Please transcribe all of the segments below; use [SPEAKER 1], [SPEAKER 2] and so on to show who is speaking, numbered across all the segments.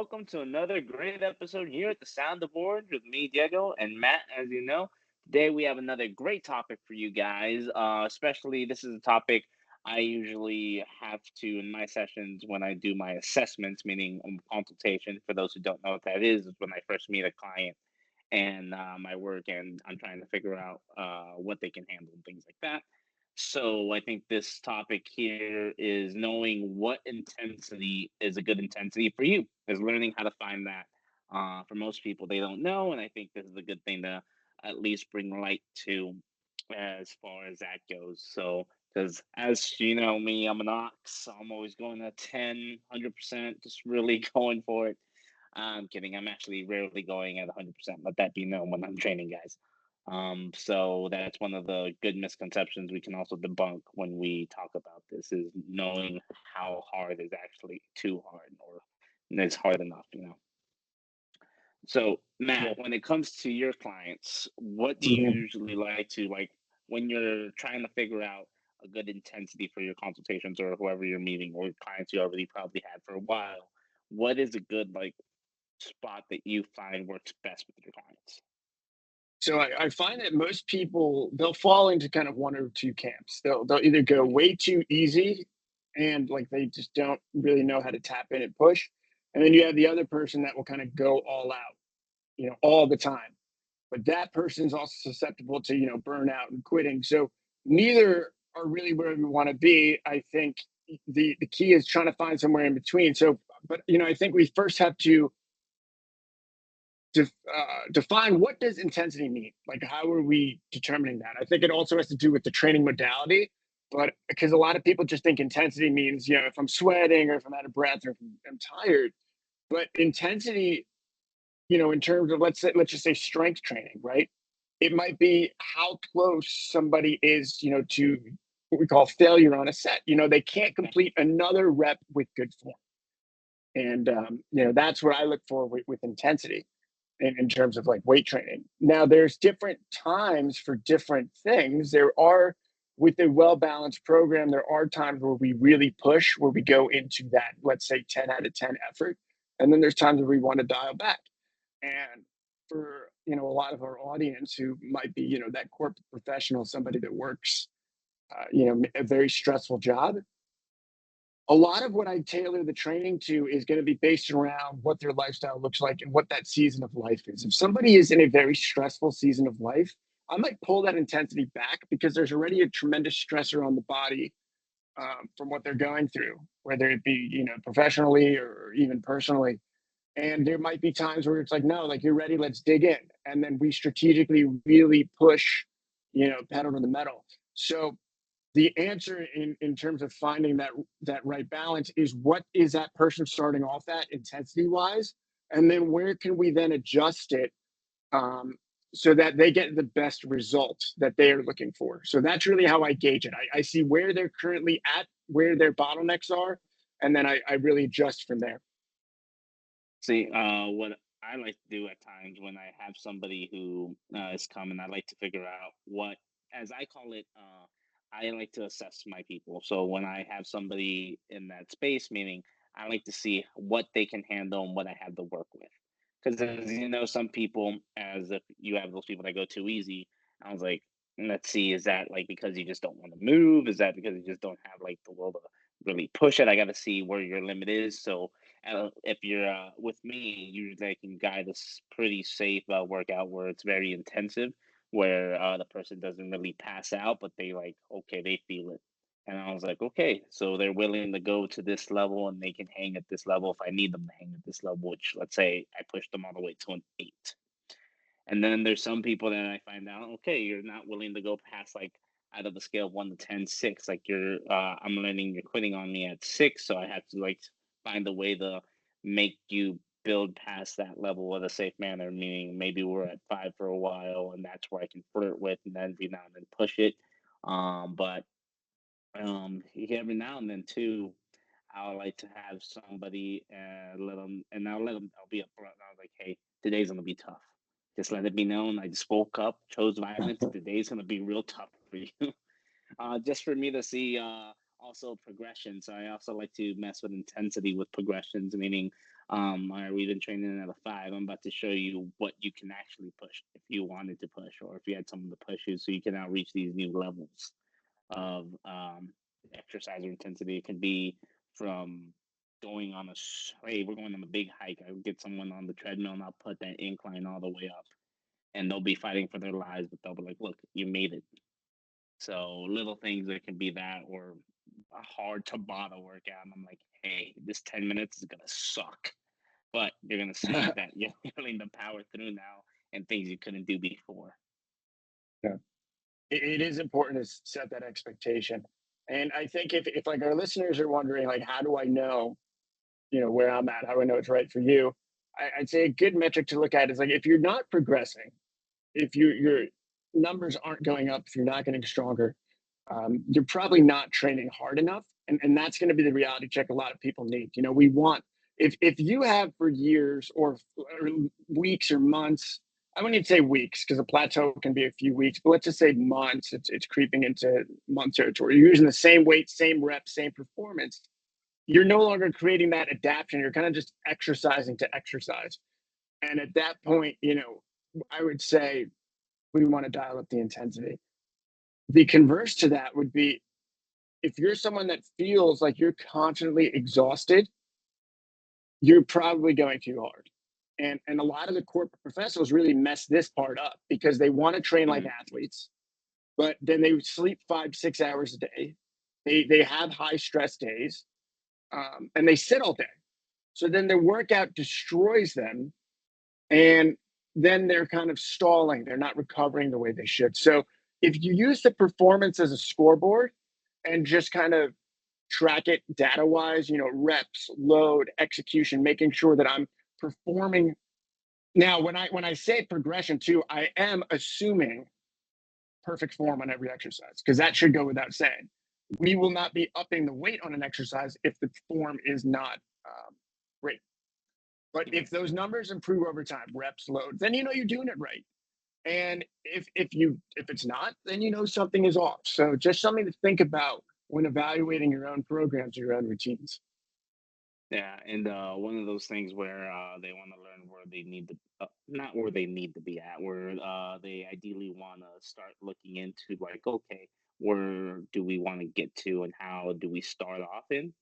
[SPEAKER 1] welcome to another great episode here at the Sound of Orange with me, Diego, and Matt. As you know, today we have another great topic for you guys. Especially, this is a topic I usually have to in my sessions when I do my assessments, meaning consultation. For those who don't know what that is when I first meet a client and my work, and I'm trying to figure out what they can handle and things like that. So I think this topic here is knowing what intensity is a good intensity for you, is learning how to find that. For most people, they don't know, and I think this is a good thing to at least bring light to as far as that goes. So, because as you know me, I'm an ox, so I'm always going at 10, 100%, just really going for it. I'm kidding. I'm actually rarely going at 100%. Let that be known when I'm training guys. So that's one of the good misconceptions we can also debunk when we talk about this is knowing how hard is actually too hard or is hard enough, you know. So Matt,
[SPEAKER 2] Yeah.
[SPEAKER 1] when it comes to your clients, what do you
[SPEAKER 2] Mhm.
[SPEAKER 1] usually like to like when you're trying to figure out a good intensity for your consultations or whoever you're meeting or clients you already probably had for a while? What is a good like spot that you find works best with your clients?
[SPEAKER 2] So I find that most people they'll fall into kind of one or two camps. They'll either go way too easy and like they just don't really know how to tap in and push. And then you have the other person that will kind of go all out, all the time. But that person's also susceptible to, burnout and quitting. So neither are really where we want to be. I think the key is trying to find somewhere in between. So, but I think we first have to define what does intensity mean, like how are we determining that. I think it also has to do with the training modality, but because a lot of people just think intensity means if I'm sweating or if I'm out of breath or if I'm tired, but intensity, in terms of let's just say strength training, right? It might be how close somebody is, to what we call failure on a set. They can't complete another rep with good form, and that's what I look for with intensity in terms of like weight training. Now, there's different times for different things. With a well balanced program, there are times where we really push, where we go into that, let's say, 10 out of 10 effort. And then there's times where we want to dial back. And for, a lot of our audience who might be, that corporate professional, somebody that works, a very stressful job, a lot of what I tailor the training to is going to be based around what their lifestyle looks like and what that season of life is. If somebody is in a very stressful season of life, I might pull that intensity back because there's already a tremendous stressor on the body from what they're going through, whether it be professionally or even personally. And there might be times where it's like, no, like you're ready, let's dig in, and then we strategically really push, pedal to the metal. So the answer in terms of finding that right balance is what is that person starting off at intensity wise, and then where can we then adjust it um, so that they get the best results that they are looking for. So that's really how I gauge it. I see where they're currently at, where their bottlenecks are, and then I really adjust from there.
[SPEAKER 1] See, what I like to do at times when I have somebody who is coming, I like to figure out what, as I call it, I like to assess my people. So when I have somebody in that space, meaning I like to see what they can handle and what I have to work with. Because as you know, some people, as if you have those people that go too easy, I was like, let's see, is that like because you just don't want to move? Is that because you just don't have like the will to really push it? I got to see where your limit is. So if you're with me, usually I can guide a pretty safe workout where it's very intensive, where the person doesn't really pass out, but they like, okay, they feel it. And I was like, okay, so they're willing to go to this level and they can hang at this level if I need them to hang at this level, which let's say I push them all the way to an 8. And then there's some people that I find out, okay, you're not willing to go past like out of the scale of 1 to 10, 6. Like I'm learning you're quitting on me at 6, so I have to like find a way to make you build past that level with a safe manner. Meaning maybe we're at 5 for a while, and that's where I can flirt with, and then every now and then push it. But every now and then too, I would like to have somebody let them, and I'll let them. I'll be upfront. I was like, hey, today's gonna be tough. Just let it be known. I just woke up, chose violence. Today's gonna be real tough for you. Just for me to see. also progression. So I also like to mess with intensity with progressions, meaning, all right, we've been training at a five. I'm about to show you what you can actually push if you wanted to push, or if you had someone to push you, so you can now reach these new levels of exercise or intensity. It can be from going on hey, we're going on a big hike. I would get someone on the treadmill and I'll put that incline all the way up, and they'll be fighting for their lives, but they'll be like, look, you made it. So little things that can be that, or a hard Tabata workout. And I'm like, hey, this 10 minutes is gonna suck, but you're gonna see that you're willing to power through now and things you couldn't do before.
[SPEAKER 2] Yeah. It is important to set that expectation. And I think if like our listeners are wondering, like, how do I know, where I'm at, how do I know it's right for you? I'd say a good metric to look at is like if you're not progressing, if your numbers aren't going up, if you're not getting stronger, you're probably not training hard enough. And that's going to be the reality check a lot of people need. We want, if you have for years or weeks or months, I wouldn't even say weeks because a plateau can be a few weeks, but let's just say months, it's creeping into month territory. You're using the same weight, same reps, same performance. You're no longer creating that adaptation. You're kind of just exercising to exercise. And at that point, I would say we want to dial up the intensity. The converse to that would be if you're someone that feels like you're constantly exhausted, you're probably going too hard. And a lot of the corporate professionals really mess this part up because they want to train like
[SPEAKER 1] Mm.
[SPEAKER 2] athletes, but then they sleep 5, 6 hours a day. They have high stress days, and they sit all day. So then their workout destroys them, and then they're kind of stalling. They're not recovering the way they should. So if you use the performance as a scoreboard and just kind of track it data wise, reps, load, execution, making sure that I'm performing. Now, when I say progression too, I am assuming perfect form on every exercise because that should go without saying. We will not be upping the weight on an exercise if the form is not great. But
[SPEAKER 1] Yeah.
[SPEAKER 2] if those numbers improve over time, reps, loads, then you're doing it right. And if it's not, then something is off. So just something to think about when evaluating your own programs, your own routines.
[SPEAKER 1] Yeah, and one of those things where they want to learn where they need to, not where they need to be at, where they ideally want to start looking into, like, okay, where do we want to get to, and how do we start off in?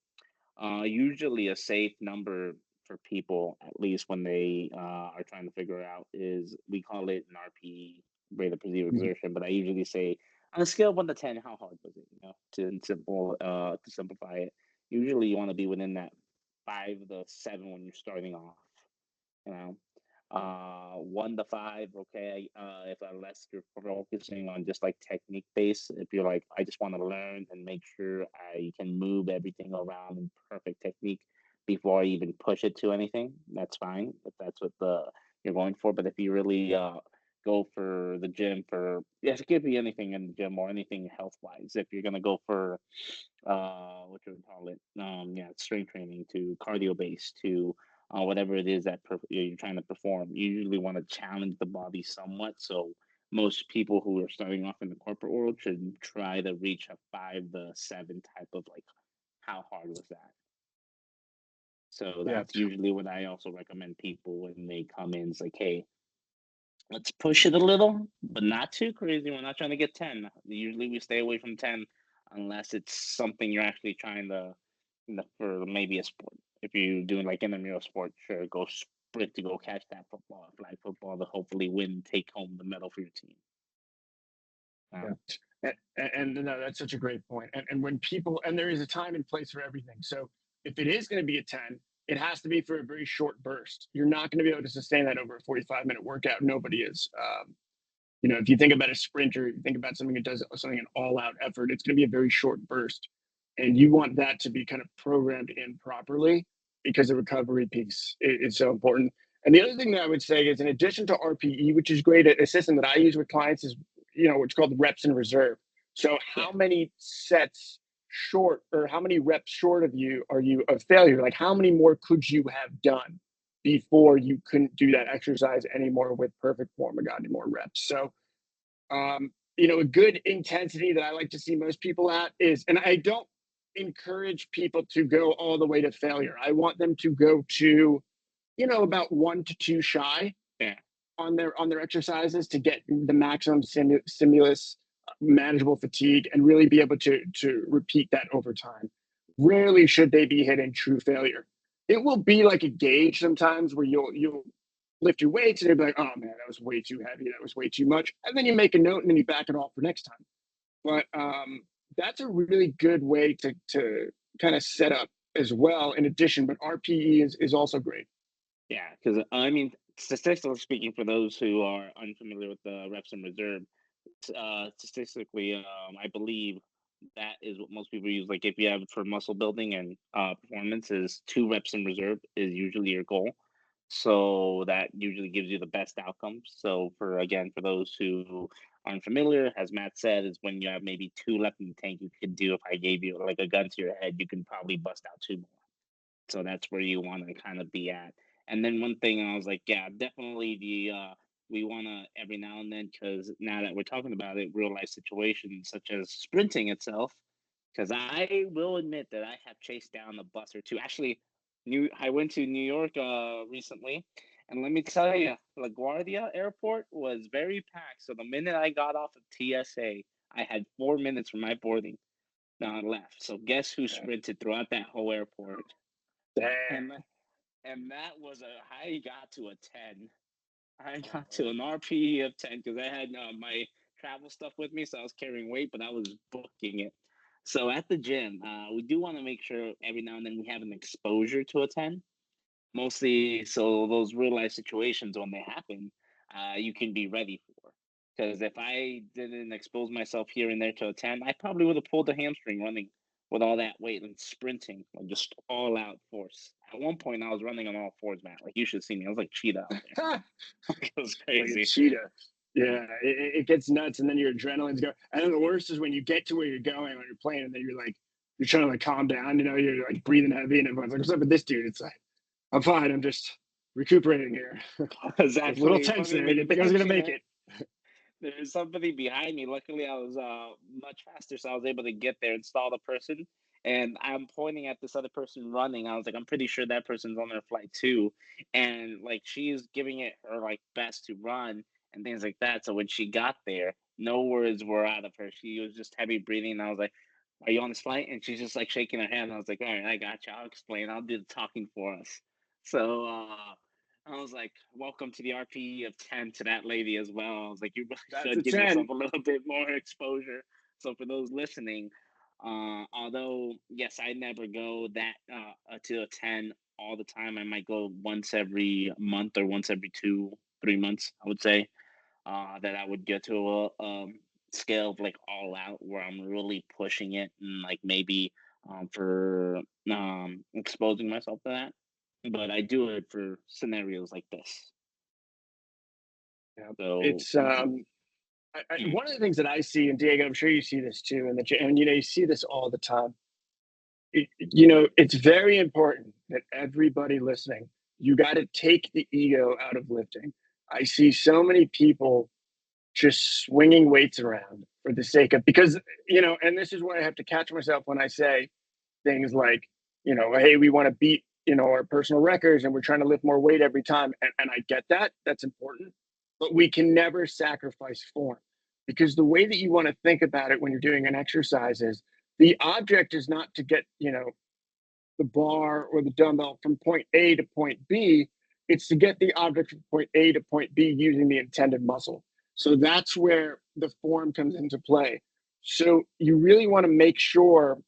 [SPEAKER 1] Usually, a safe number for people, at least when they are trying to figure out, is we call it an RPE, rate of perceived
[SPEAKER 2] Mhm.
[SPEAKER 1] exertion. But I usually say on a scale of 1 to 10, how hard was it? To simplify it. Usually, you want to be within that 5 to 7 when you're starting off. You know, 1 to 5, okay. If unless you're focusing on just like technique base, if you're like, I just want to learn and make sure I can move everything around in perfect technique before I even push it to anything, that's fine if that's what the you're going for. But if you really go for the gym for, yes, it could be anything in the gym or anything health wise. If you're gonna go for what you would call it, yeah, strength training to cardio base to whatever it is that you're trying to perform. You usually want to challenge the body somewhat. So most people who are starting off in the corporate world should try to reach a 5 to 7 type of like, how hard was that? So
[SPEAKER 2] Yeah.
[SPEAKER 1] that's usually what I also recommend people when they come in. It's like, hey, let's push it a little, but not too crazy. We're not trying to get 10. Usually we stay away from 10 unless it's something you're actually trying to, for maybe a sport. If you're doing like intramural sport, sure, go sprint to go catch that football, flag football to hopefully win, take home the medal for your team.
[SPEAKER 2] Yeah.
[SPEAKER 1] Um,
[SPEAKER 2] And no, that's such a great point. And when people, and there is a time and place for everything. So if it is going to be a 10, it has to be for a very short burst. You're not going to be able to sustain that over a 45-minute workout. Nobody is. If you think about a sprinter, you think about something that does something an all-out effort, it's going to be a very short burst, and you want that to be kind of programmed in properly because the recovery piece is so important. And the other thing that I would say is, in addition to RPE, which is great, a system that I use with clients is, what's called reps in reserve. So
[SPEAKER 1] yeah,
[SPEAKER 2] how many sets short or how many reps short of you are you of failure? Like how many more could you have done before you couldn't do that exercise anymore with perfect form or got any more reps? So a good intensity that I like to see most people at is, and I don't encourage people to go all the way to failure. I want them to go to, about 1 to 2 shy
[SPEAKER 1] Yeah.
[SPEAKER 2] on their exercises to get the maximum stimulus, manageable fatigue, and really be able to repeat that over time. Rarely should they be hitting true failure. It will be like a gauge sometimes where you'll lift your weights and you'll be like, oh man, that was way too heavy, that was way too much, and then you make a note and then you back it off for next time. But that's a really good way to kind of set up as well. In addition, but RPE is also great.
[SPEAKER 1] Yeah, because I mean, statistically speaking, for those who are unfamiliar with the reps in reserve, statistically, I believe that is what most people use. Like if you have for muscle building and performance, is 2 reps in reserve is usually your goal. So that usually gives you the best outcomes. So for again, for those who aren't familiar, as Matt said, is when you have maybe 2 left in the tank, you could do. If I gave you like a gun to your head, you can probably bust out 2 more. So that's where you want to kind of be at. And then one thing I was like, yeah, definitely we want to every now and then, because now that we're talking about it, real life situations such as sprinting itself. Because I will admit that I have chased down a bus or two. Actually, new I went to New York recently, and let me tell you, LaGuardia Airport was very packed. So the minute I got off of TSA, I had 4 minutes for my boarding left. So guess who
[SPEAKER 2] Yeah.
[SPEAKER 1] sprinted throughout that whole airport?
[SPEAKER 2] Dang.
[SPEAKER 1] And and that was I got to a 10. I got to an RPE of 10 because I had my travel stuff with me, so I was carrying weight, but I was booking it. So at the gym, we do want to make sure every now and then we have an exposure to a 10. Mostly, so those real life situations when they happen, you can be ready for. Because if I didn't expose myself here and there to a 10, I probably would have pulled a hamstring running with all that weight and sprinting, like just all out force. At one point, I was running on all fours, Matt. Like you should see me. I was like cheetah out there. It was
[SPEAKER 2] Like a
[SPEAKER 1] crazy.
[SPEAKER 2] cheetah. Yeah, it gets nuts, and then your adrenaline's go. And then the worst is when you get to where you're going when you're playing, and then you're trying to like calm down. You're like breathing heavy, and everyone's like, "What's up with this dude?" It's like, "I'm fine. I'm just recuperating here."
[SPEAKER 1] It's
[SPEAKER 2] I was a little
[SPEAKER 1] actually
[SPEAKER 2] tense
[SPEAKER 1] funny
[SPEAKER 2] there. I
[SPEAKER 1] that
[SPEAKER 2] didn't
[SPEAKER 1] you
[SPEAKER 2] think I was gonna
[SPEAKER 1] mentioned
[SPEAKER 2] make
[SPEAKER 1] it.
[SPEAKER 2] it.
[SPEAKER 1] There's somebody behind me. Luckily, I was much faster, so I was able to get there and stall the person. And I'm pointing at this other person running. I was like, I'm pretty sure that person's on their flight too. And like, she's giving it her like best to run and things like that. So when she got there, no words were out of her. She was just heavy breathing. And I was like, "Are you on this flight?" And she's just like shaking her head. And I was like, "All right, I got you. I'll explain. I'll do the talking for us." So I was like, welcome to the RPE of 10 to that lady as well. I was like, you really
[SPEAKER 2] That's a
[SPEAKER 1] should give yourself
[SPEAKER 2] 10.
[SPEAKER 1] a little bit more exposure. So for those listening, although yes, I never go that to a 10 all the time. I might go once every month or once every 2, 3 months, I would say. That I would get to a scale of like all out where I'm really pushing it and like maybe for exposing myself to that, but I do it for scenarios like this.
[SPEAKER 2] Yeah.
[SPEAKER 1] So,
[SPEAKER 2] It's one of the things that I see, and Diego, I'm sure you see this too, and you see this all the time. It's very important that everybody listening, you got to take the ego out of lifting. I see so many people just swinging weights around for the sake of, because, and this is why I have to catch myself when I say things like, hey, we want to beat, our personal records and we're trying to lift more weight every time. And I get that. That's important. But we can never sacrifice form, because the way that you want to think about it when you're doing an exercise is the object is not to get, the bar or the dumbbell from point A to point B. It's to get the object from point A to point B using the intended muscle. So that's where the form comes into play. So you really want to make sure,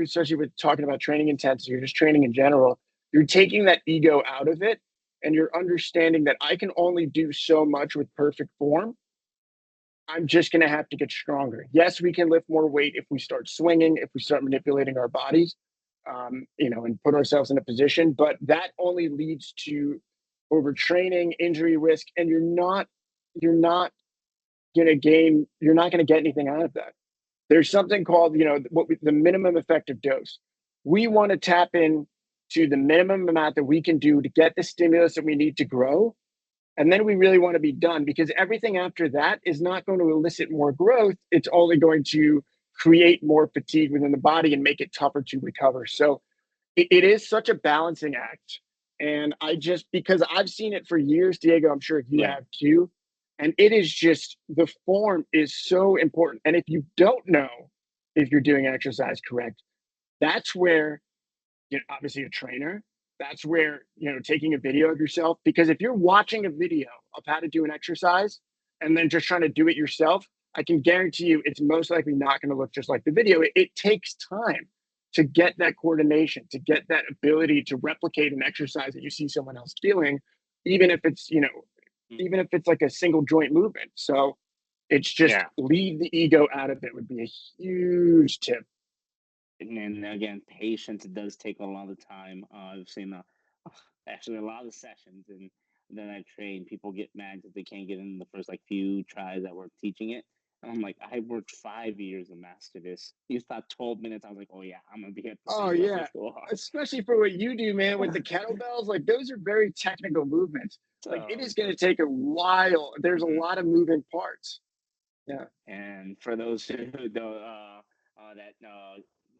[SPEAKER 2] especially with talking about training intensity or just training in general, you're taking that ego out of it and you're understanding that I can only do so much with perfect form. I'm just going to have to get stronger. Yes, we can lift more weight if we start swinging, if we start manipulating our bodies, and put ourselves in a position. But that only leads to overtraining, injury risk, and you're not going to gain. You're not going to get anything out of that. There's something called, the minimum effective dose. We want to tap in to the minimum amount that we can do to get the stimulus that we need to grow, and then we really want to be done, because everything after that is not going to elicit more growth. It's only going to create more fatigue within the body and make it tougher to recover. So it is such a balancing act. And I just, because I've seen it for years, Diego, I'm sure you
[SPEAKER 1] Yeah.
[SPEAKER 2] have too. And it is just, the form is so important. And if you don't know if you're doing exercise correct, that's where, obviously a trainer, that's where, taking a video of yourself, because if you're watching a video of how to do an exercise and then just trying to do it yourself, I can guarantee you it's most likely not going to look just like the video. It takes time to get that coordination, to get that ability to replicate an exercise that you see someone else doing, even if it's,
[SPEAKER 1] Mm.
[SPEAKER 2] even if it's like a single joint movement. So it's just
[SPEAKER 1] Yeah.
[SPEAKER 2] leave the ego out of it would be a huge tip.
[SPEAKER 1] And then again, patience does take a lot of time. I've seen actually a lot of sessions, and then I train. People get mad because they can't get in the first like few tries that we're teaching it. And I'm like, I worked 5 years to master this. You thought 12 minutes. I was like, oh yeah, I'm gonna be at the
[SPEAKER 2] Oh
[SPEAKER 1] same level
[SPEAKER 2] yeah,
[SPEAKER 1] as you are.
[SPEAKER 2] especially for what you do, man, with the kettlebells. Like those are very technical movements. Like it
[SPEAKER 1] So,
[SPEAKER 2] is going to take a while. There's a
[SPEAKER 1] mhm.
[SPEAKER 2] lot of moving parts. Yeah.
[SPEAKER 1] And for those who don't, that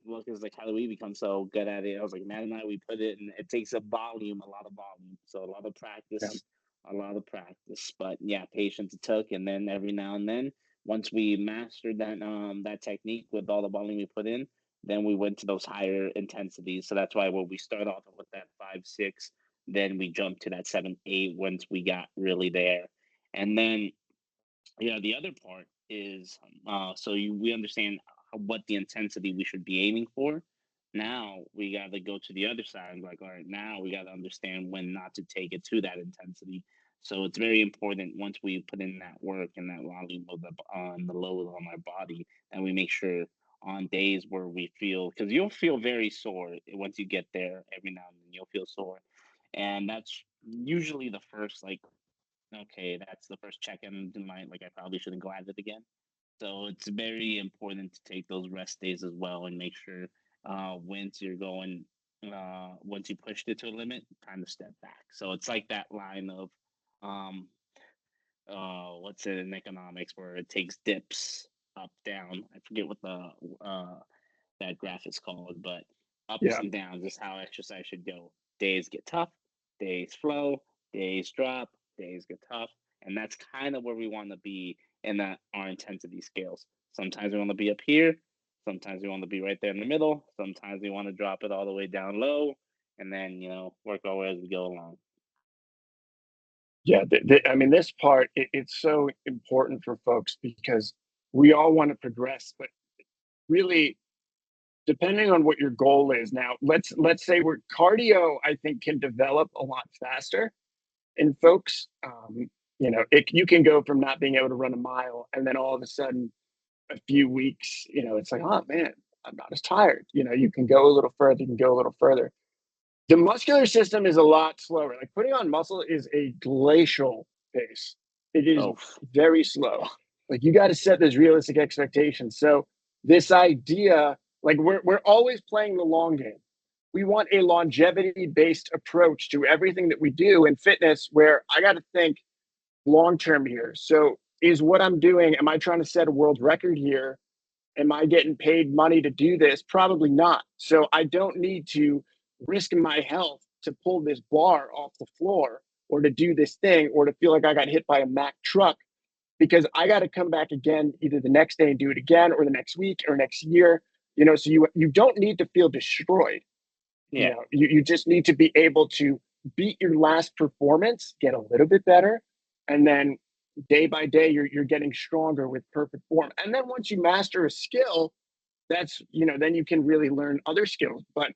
[SPEAKER 1] look is like how do we become so good at it? I was like, Matt and I, we put it, and it takes a lot of volume, so a lot of
[SPEAKER 2] Yeah.
[SPEAKER 1] practice, a lot of practice. But yeah, patience it took, and then every now and then, once we mastered that technique with all the volume we put in, then we went to those higher intensities. So that's why when we start off with that 5, 6, then we jumped to that 7, 8 once we got really there, and then yeah, the other part is we understand what the intensity we should be aiming for. Now we got to go to the other side and like, all right, now we got to understand when not to take it to that intensity. So it's very important once we put in that work and that volume of on the load on our body, and we make sure on days where we feel, because you'll feel very sore once you get there. Every now and then you'll feel sore, and that's usually the first like, okay, that's the first check-in in my like I probably shouldn't go at it again. So it's very important to take those rest days as well and make sure once you're going once you pushed it to a limit, kind of step back. So it's like that line of um what's it in economics where it takes dips up down. I forget what the uh that graph is called, but ups
[SPEAKER 2] Yeah.
[SPEAKER 1] and downs is how exercise should go. Days get tough, days flow, days drop, days get tough, and that's kind of where we want to be in that our intensity scales. Sometimes we want to be up here, sometimes we want to be right there in the middle, sometimes we want to drop it all the way down low, and then work our way as we go along.
[SPEAKER 2] Yeah. I mean, this part, it's so important for folks because we all want to progress, but really, depending on what your goal is now, let's say we're cardio, I think can develop a lot faster in folks. You can go from not being able to run a mile and then all of a sudden a few weeks, it's like, oh man, I'm not as tired. You can go a little further, you can go a little further. The muscular system is a lot slower. Like putting on muscle is a glacial pace. It is
[SPEAKER 1] Oh,
[SPEAKER 2] very slow. Like you got to set those realistic expectations. So this idea, like we're always playing the long game. We want a longevity based approach to everything that we do in fitness where I got to think long term here. So is what I'm doing, am I trying to set a world record here? Am I getting paid money to do this? Probably not. So I don't need to risk my health to pull this bar off the floor or to do this thing or to feel like I got hit by a Mack truck because I got to come back again either the next day and do it again or the next week or next year. So you don't need to feel destroyed.
[SPEAKER 1] yeah,
[SPEAKER 2] You just need to be able to beat your last performance, get a little bit better, and then day by day you're getting stronger with perfect form. And then once you master a skill, then you can really learn other skills. But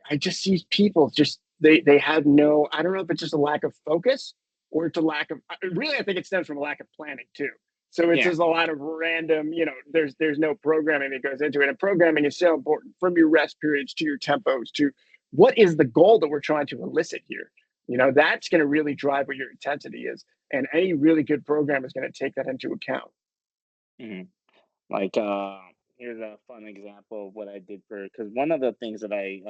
[SPEAKER 2] I just see people just they have no, I don't know if it's just a lack of focus or it's a lack of, really I think it stems from a lack of planning too. So it's
[SPEAKER 1] yeah.
[SPEAKER 2] just a lot of random, there's no programming that goes into it. And programming is so important from your rest periods to your tempos to what is the goal that we're trying to elicit here. That's going to really drive what your intensity is. And any really good program is going to take that into account.
[SPEAKER 1] Mhm. Like, here's a fun example of what I did for because one of the things that I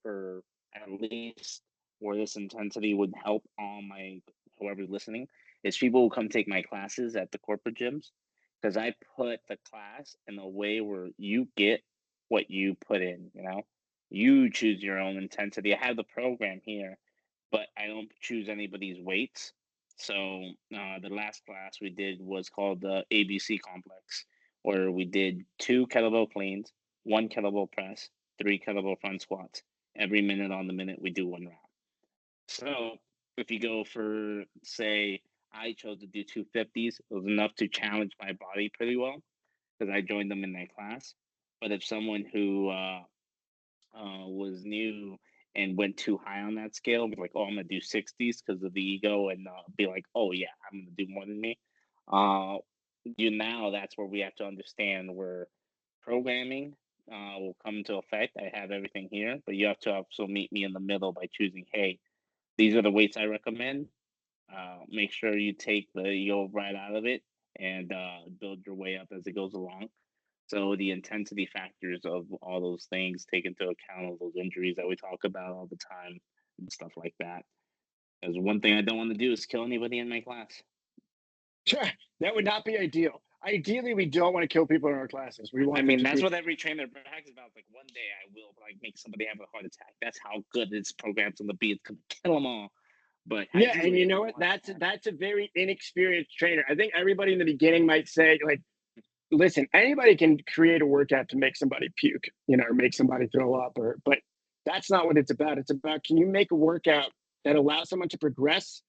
[SPEAKER 1] for at least where this intensity would help all my whoever's listening is people who come take my classes at the corporate gyms. because I put the class in a way where you get what you put in, you know? You choose your own intensity. I have the program here, but I don't choose anybody's weights. So the last class we did was called the ABC complex, where we did two kettlebell cleans, one kettlebell press, three kettlebell front squats. Every minute on the minute, we do one round. So if you go for, say, I chose to do 250s, it was enough to challenge my body pretty well because I joined them in that class. But if someone who was new and went too high on that scale, be like, oh, I'm gonna do 60s because of the ego, and be like, oh yeah, I'm gonna do more than me. Uh, you now that's where we have to understand where programming will come into effect. I have everything here, but you have to also meet me in the middle by choosing, hey, these are the weights I recommend. Make sure you take the ego right out of it and build your way up as it goes along. So the intensity factors of all those things take into account all those injuries that we talk about all the time and stuff like that. Because one thing I don't want to do is kill anybody in my class.
[SPEAKER 2] That would not be ideal. Ideally, we don't want to kill people in our classes. We
[SPEAKER 1] I
[SPEAKER 2] want them
[SPEAKER 1] mean,
[SPEAKER 2] to
[SPEAKER 1] that's
[SPEAKER 2] be.
[SPEAKER 1] what every trainer brags about. Like one day I will like make somebody have a heart attack. That's how good this program's gonna be. It's gonna kill them all. But
[SPEAKER 2] Yeah, and
[SPEAKER 1] ideally,
[SPEAKER 2] you
[SPEAKER 1] I
[SPEAKER 2] know
[SPEAKER 1] don't
[SPEAKER 2] what?
[SPEAKER 1] want
[SPEAKER 2] That's
[SPEAKER 1] that.
[SPEAKER 2] that's a very inexperienced trainer. I think everybody in the beginning might say, like, listen, anybody can create a workout to make somebody puke, or make somebody throw up, but that's not what it's about. It's about, can you make a workout that allows someone to progress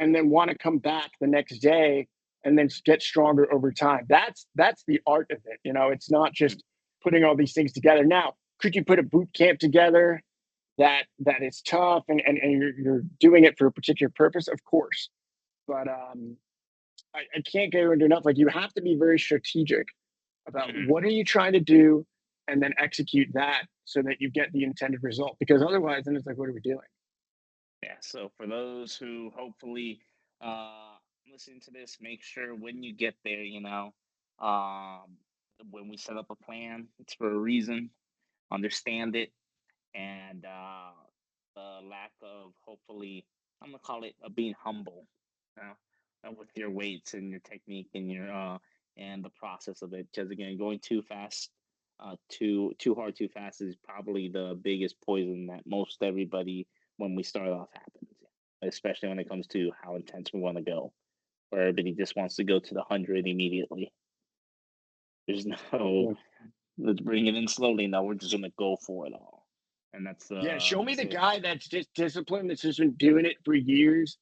[SPEAKER 2] and then want to come back the next day and then get stronger over time. That's the art of it. It's not
[SPEAKER 1] Mhm.
[SPEAKER 2] just putting all these things together. Now, could you put a boot camp together that is tough, and you're doing it for a particular purpose? Of course. But I can't go into enough. Like, you have to be very strategic about
[SPEAKER 1] Mhm.
[SPEAKER 2] what are you trying to do, and then execute that so that you get the intended result. Because otherwise, then it's like, what are we doing?
[SPEAKER 1] Yeah. So for those who hopefully uh listen to this, make sure when you get there, um when we set up a plan, it's for a reason. Understand it, and the lack of hopefully, I'm gonna call it being humble, you know, with your weights and your technique and your and the process of it. Because again, going too fast, too hard, too fast is probably the biggest poison that most everybody when we start off happens. Especially when it comes to how intense we want to go, where everybody just wants to go to the 100 immediately. There's no,
[SPEAKER 2] Yeah.
[SPEAKER 1] let's bring it in slowly. No, we're just gonna go for it all, and
[SPEAKER 2] Yeah, show me the
[SPEAKER 1] so
[SPEAKER 2] guy that's just disciplined, that's just been doing it for years,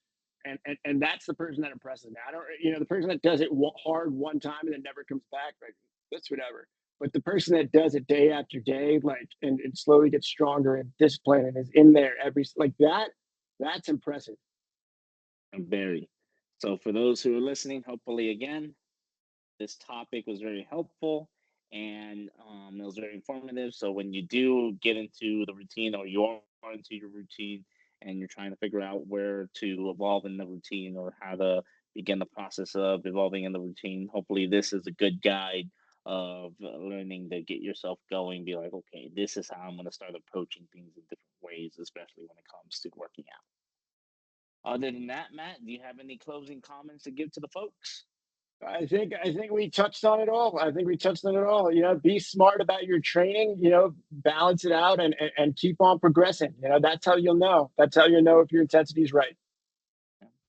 [SPEAKER 2] and that's the person that impresses me. I don't, the person that does it hard one time and then never comes back, like, that's whatever. But the person that does it day after day, like, and slowly gets stronger and disciplined and is in there like that, that's impressive.
[SPEAKER 1] very. So for those who are listening, hopefully again, this topic was very helpful and it was very informative. So when you do get into the routine or you are into your routine and you're trying to figure out where to evolve in the routine or how to begin the process of evolving in the routine, hopefully this is a good guide of learning to get yourself going. Be like, okay, this is how I'm going to start approaching things in different ways, especially when it comes to working out. Other than that, Matt, do you have any closing comments to give to the folks?
[SPEAKER 2] I think we touched on it all. I think we touched on it all. Be smart about your training. Balance it out, and keep on progressing. That's how you'll know. That's how you'll know if your intensity is right.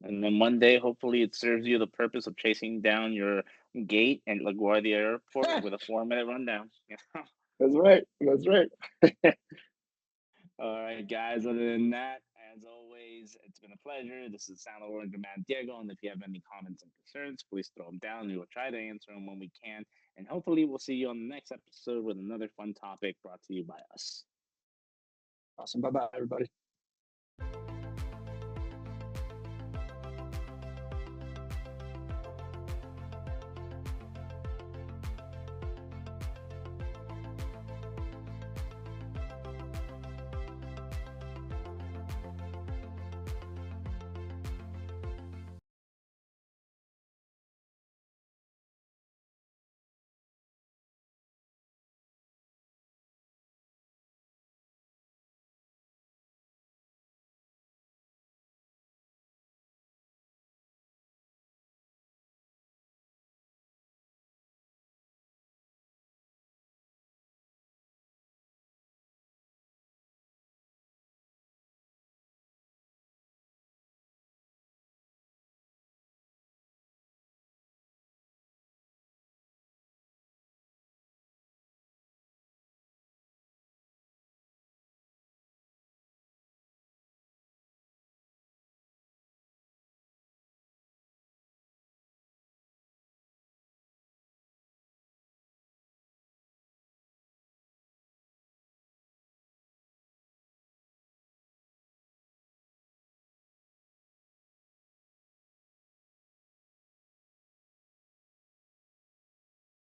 [SPEAKER 1] And then one day, hopefully, it serves you the purpose of chasing down your gate at LaGuardia Airport with a 4 minute rundown.
[SPEAKER 2] That's right. That's right.
[SPEAKER 1] All right, guys. Other than that, as always, it's been a pleasure. This is Sound Orange Man Diego. And if you have any comments and concerns, please throw them down. We will try to answer them when we can. And hopefully, we'll see you on the next episode with another fun topic brought to you by us.
[SPEAKER 2] Awesome. Bye bye, everybody.